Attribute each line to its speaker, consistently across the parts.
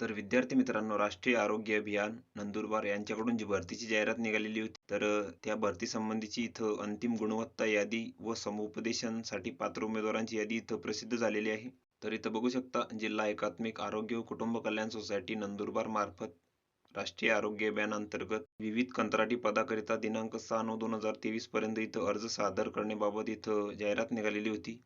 Speaker 1: तर विद्यार्थी मित्रांनो, राष्ट्रीय आरोग्य अभियान नंदुरबार यांच्याकडून जी भरतीची जाहिरात निघालेली होती, तर त्या भरती संबंधीची इथं अंतिम गुणवत्ता यादी व समुपदेशनसाठी पात्र उमेदवारांची यादी इथं प्रसिद्ध झालेली आहे. तर इथं बघू शकता, जिल्हा एकात्मिक आरोग्य व कुटुंब कल्याण सोसायटी नंदुरबार मार्फत राष्ट्रीय आरोग्य अभियान अंतर्गत विविध कंत्राटी पदाकरिता दिनांक 6/9/2023 पर्यंत इथं अर्ज सादर करण्याबाबत इथं जाहिरात निघालेली होती.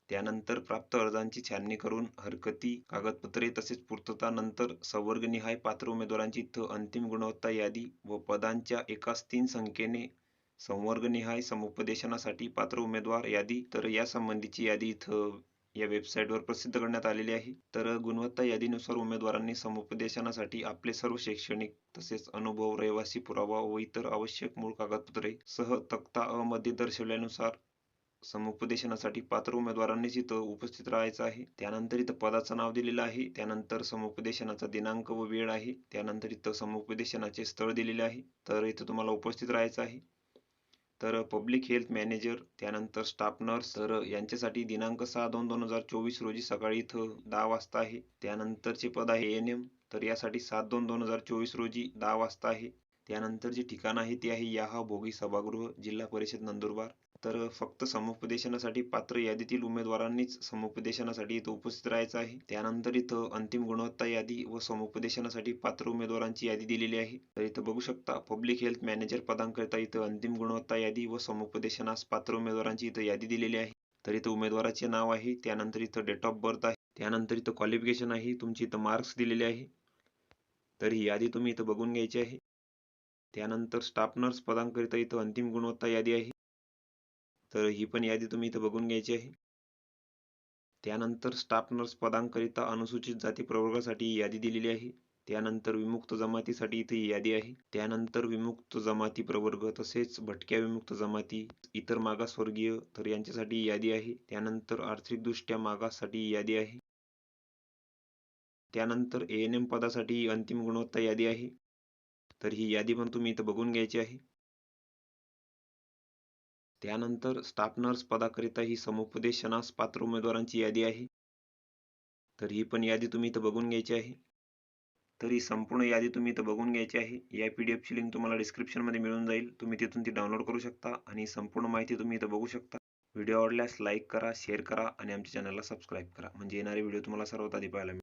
Speaker 1: त्यानंतर प्राप्त अर्जांची छाननी करून हरकती, कागदपत्रे तसेच पूर्तता नंतर संवर्गनिहाय पात्र उमेदवारांची इथं अंतिम गुणवत्ता यादी व पदांच्या एकास 3 संख्येने संवर्गनिहाय समुपदेशनासाठी पात्र उमेदवार यादी, तर या संबंधीची यादी इथं या वेबसाईटवर प्रसिद्ध करण्यात आलेली आहे. तर गुणवत्ता यादीनुसार उमेदवारांनी समुपदेशनासाठी आपले सर्व शैक्षणिक तसेच अनुभव, रहिवासी पुरावा व इतर आवश्यक मूळ कागदपत्रे सह तक्ता अ मध्ये दर्शवल्यानुसार समुपदेशनासाठी पात्र उमेदवारांनीच इथं उपस्थित राहायचं आहे. त्यानंतर इथं पदाचं नाव दिलेलं आहे. त्यानंतर समुपदेशनाचा दिनांक व वेळ आहे. त्यानंतर इथं समुपदेशनाचे स्थळ दिलेले आहे. तर इथं तुम्हाला उपस्थित राहायचं आहे. तर पब्लिक हेल्थ मॅनेजर, त्यानंतर स्टाफ नर्स, तर यांच्यासाठी दिनांक 6/2/2024 रोजी सकाळी इथं 10 वाजता आहे. त्यानंतरचे पद आहे ANM, तर यासाठी 7/2/2024 रोजी 10 वाजता आहे. त्यानंतर जे ठिकाण आहे ते आहे याहा भोगी सभागृह, जिल्हा परिषद नंदुरबार. तर फक्त समुपदेशनासाठी पात्र यादीतील उमेदवारांनीच समुपदेशनासाठी इथं उपस्थित राहायचं आहे. त्यानंतर इथं अंतिम गुणवत्ता यादी व समुपदेशनासाठी पात्र उमेदवारांची यादी दिलेली आहे. तर इथं बघू शकता, पब्लिक हेल्थ मॅनेजर पदांकरिता इथं अंतिम गुणवत्ता यादी व समुपदेशनास पात्र उमेदवारांची इथं यादी दिलेली आहे. तर इथं उमेदवाराचे नाव आहे, त्यानंतर इथं डेट ऑफ बर्थ आहे, त्यानंतर इथं क्वालिफिकेशन आहे, तुमची इथं मार्क्स दिलेले आहे. तर ही यादी तुम्ही इथं बघून घ्यायची आहे. त्यानंतर स्टाफ नर्स पदांकरिता इथं अंतिम गुणवत्ता यादी आहे. तर ही पण यादी तुम्ही इथं बघून घ्यायची आहे. त्यानंतर स्टाफ नर्स पदांकरिता अनुसूचित जाती प्रवर्गासाठी ही यादी दिलेली आहे. त्यानंतर विमुक्त जमातीसाठी इथे ही यादी आहे. त्यानंतर विमुक्त जमाती प्रवर्ग तसेच भटक्या विमुक्त जमाती, इतर मागासवर्गीय, तर यांच्यासाठी ही यादी आहे. त्यानंतर आर्थिकदृष्ट्या मागाससाठी ही यादी आहे. त्यानंतर ANM पदासाठी ही अंतिम गुणवत्ता यादी आहे. तर ही यादी पण तुम्ही इथं बघून घ्यायची आहे. त्यानंतर स्टाफ नर्स पदाकरिता ही समुपदेशनास पात्र उमेदवारांची यादी आहे. तर ही पण यादी तुम्ही इथं बघून घ्यायची आहे. तर ही संपूर्ण यादी तुम्ही इथं बघून घ्यायची आहे. या PDF ची लिंक तुम्हाला डिस्क्रिप्शनमध्ये मिळून जाईल. तुम्ही तिथून ती डाउनलोड करू शकता आणि संपूर्ण माहिती तुम्ही इथं बघू शकता. व्हिडिओ आवडल्यास लाईक करा, शेअर करा आणि आमच्या चॅनलला सबस्क्राईब करा, म्हणजे येणारे व्हिडिओ तुम्हाला सर्वात आधी पाहायला मिळतील.